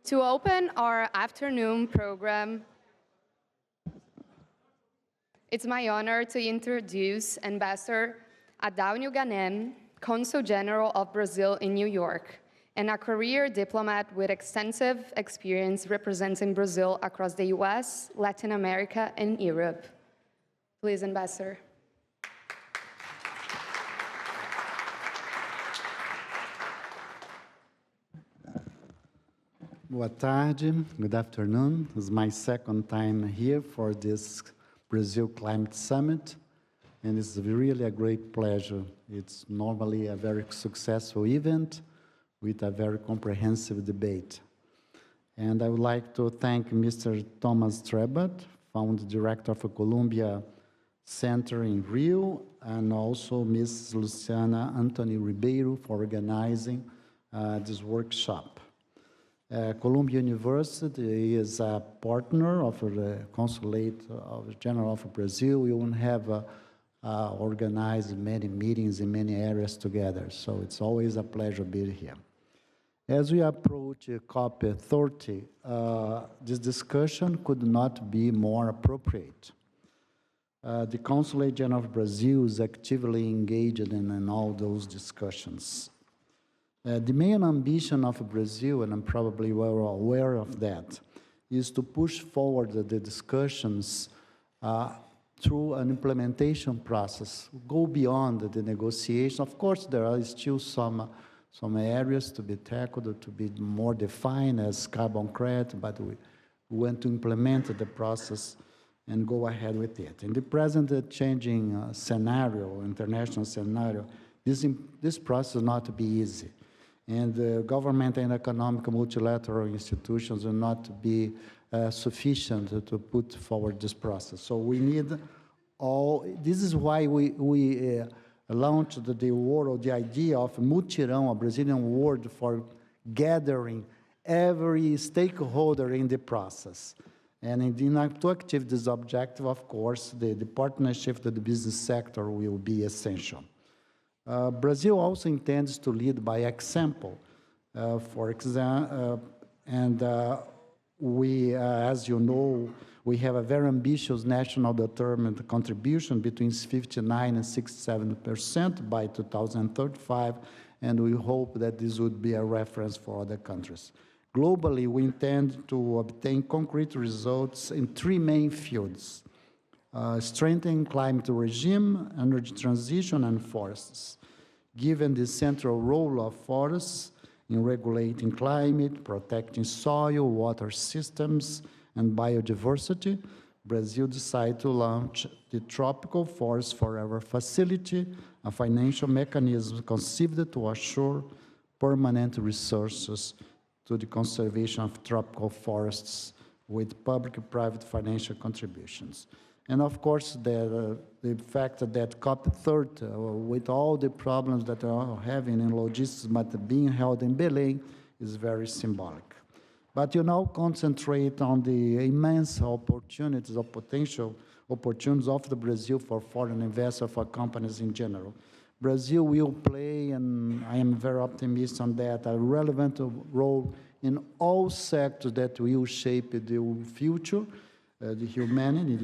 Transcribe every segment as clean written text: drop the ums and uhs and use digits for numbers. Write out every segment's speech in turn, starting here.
To open our afternoon program, it's my honor to introduce Ambassador Adalnio Ganem, Consul-General of Brazil in New York, and a career diplomat with extensive experience representing Brazil across the US, Latin America, and Europe. Please, Ambassador. Boa tarde, good afternoon. It's my second time here for this Brazil Climate Summit, and it's really a great pleasure. It's normally a very successful event with a very comprehensive debate. And I would like to thank Mr. Thomas Trebat, Founder Director of Columbia Center in Rio, and also Ms. Luciana Anthony Ribeiro for organizing this workshop. Columbia University is a partner of the Consulate General of Brazil. We will have organized many meetings in many areas together, so it's always a pleasure being here. As we approach COP30, this discussion could not be more appropriate. The Consulate-General of Brazil is actively engaged in all those discussions. The main ambition of Brazil, and I'm probably well aware of that, is to push forward the discussions through an implementation process, go beyond the negotiation. Of course, there are still some areas to be tackled, to be more defined as carbon credit, but we want to implement the process and go ahead with it. In the present changing scenario, international scenario, this process will not be easy. And the government and economic multilateral institutions will not be sufficient to put forward this process. So we need all, this is why we launched the idea of mutirão, a Brazilian word for gathering every stakeholder in the process. And in order to achieve this objective, of course, the partnership with the business sector will be essential. Brazil also intends to lead by example. For example, we, as you know, we have a very ambitious national determined contribution between 59 and 67% by 2035, and we hope that this would be a reference for other countries. Globally, we intend to obtain concrete results in three main fields: strengthening climate regime, energy transition, and forests. Given the central role of forests in regulating climate, protecting soil, water systems, and biodiversity, Brazil decided to launch the Tropical Forest Forever Facility, a financial mechanism conceived to assure permanent resources to the conservation of tropical forests with public-private financial contributions. And of course, the fact that COP30, with all the problems that are having in logistics, but being held in Belém, is very symbolic. But you now concentrate on the immense opportunities or potential opportunities of the Brazil for foreign investors, for companies in general. Brazil will play, and I am very optimistic on that, a relevant role in all sectors that will shape the future, the humanity,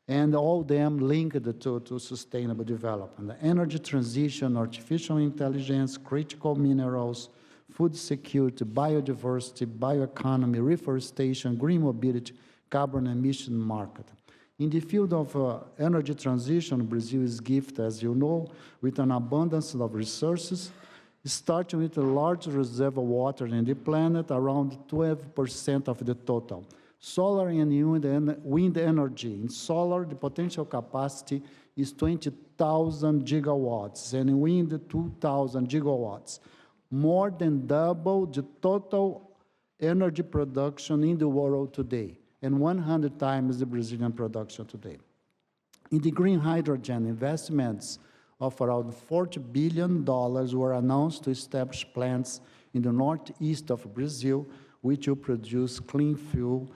and all them linked to sustainable development. The energy transition, artificial intelligence, critical minerals, food security, biodiversity, bioeconomy, reforestation, green mobility, carbon emission market. In the field of energy transition, Brazil is gifted, as you know, with an abundance of resources, starting with a large reserve of water in the planet, around 12% of the total. Solar and wind energy. In solar, the potential capacity is 20,000 gigawatts, and in wind, 2,000 gigawatts, more than double the total energy production in the world today, and 100 times the Brazilian production today. In the green hydrogen, investments of around $40 billion were announced to establish plants in the northeast of Brazil, which will produce clean fuel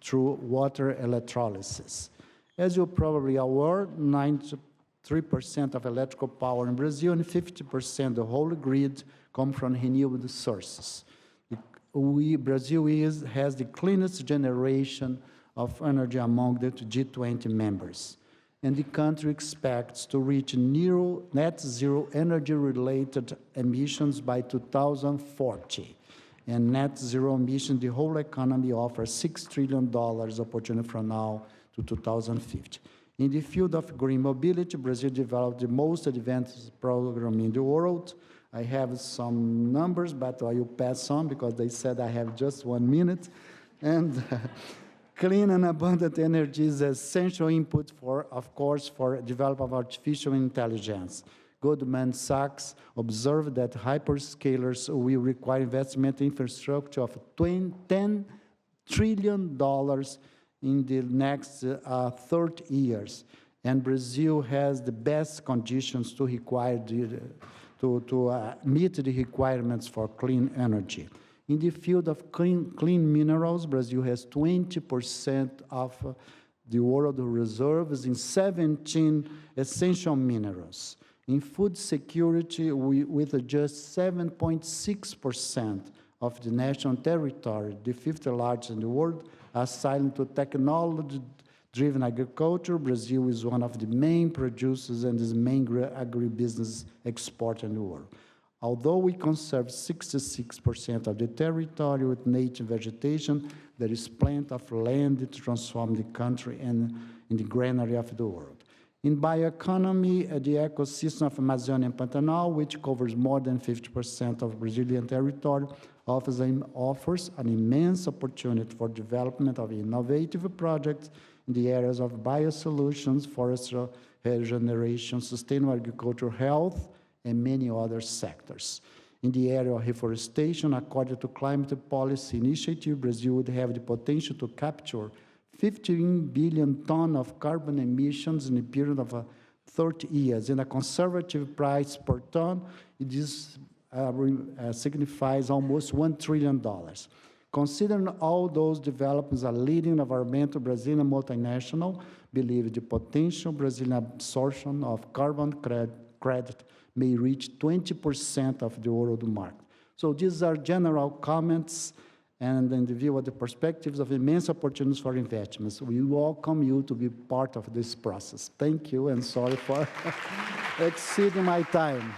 through water electrolysis. As you're probably aware, 93% of electrical power in Brazil and 50% of the whole grid come from renewable sources. Brazil has the cleanest generation of energy among the G20 members. And the country expects to reach net zero energy-related emissions by 2040. And net zero emission, the whole economy offers $6 trillion opportunity from now to 2050. In the field of green mobility, Brazil developed the most advanced program in the world. I have some numbers, but I will pass on because they said I have just 1 minute. And clean and abundant energy is an essential input for, of course, for development of artificial intelligence. Goldman Sachs observed that hyperscalers will require investment infrastructure of $10 trillion in the next 30 years. And Brazil has the best conditions to meet the requirements for clean energy. In the field of clean minerals, Brazil has 20% of the world reserves in 17 essential minerals. In food security, with just 7.6% of the national territory, the fifth largest in the world, assigned to technology-driven agriculture, Brazil is one of the main producers and is the main agribusiness exporter in the world. Although we conserve 66% of the territory with native vegetation, there is plenty of land to transform the country and in the granary of the world. In bioeconomy, the ecosystem of Amazonian Pantanal, which covers more than 50% of Brazilian territory, offers an immense opportunity for development of innovative projects in the areas of biosolutions, forestry regeneration, sustainable agriculture, health, and many other sectors. In the area of reforestation, according to climate policy initiative, Brazil would have the potential to capture 15 billion tons of carbon emissions in a period of 30 years. In a conservative price per ton, this signifies almost $1 trillion. Considering all those developments, a leading environmental Brazilian multinational believes the potential Brazilian absorption of carbon credit may reach 20% of the world market. So these are general comments, and in the view of the perspectives of immense opportunities for investments, we welcome you to be part of this process. Thank you, and sorry for exceeding my time.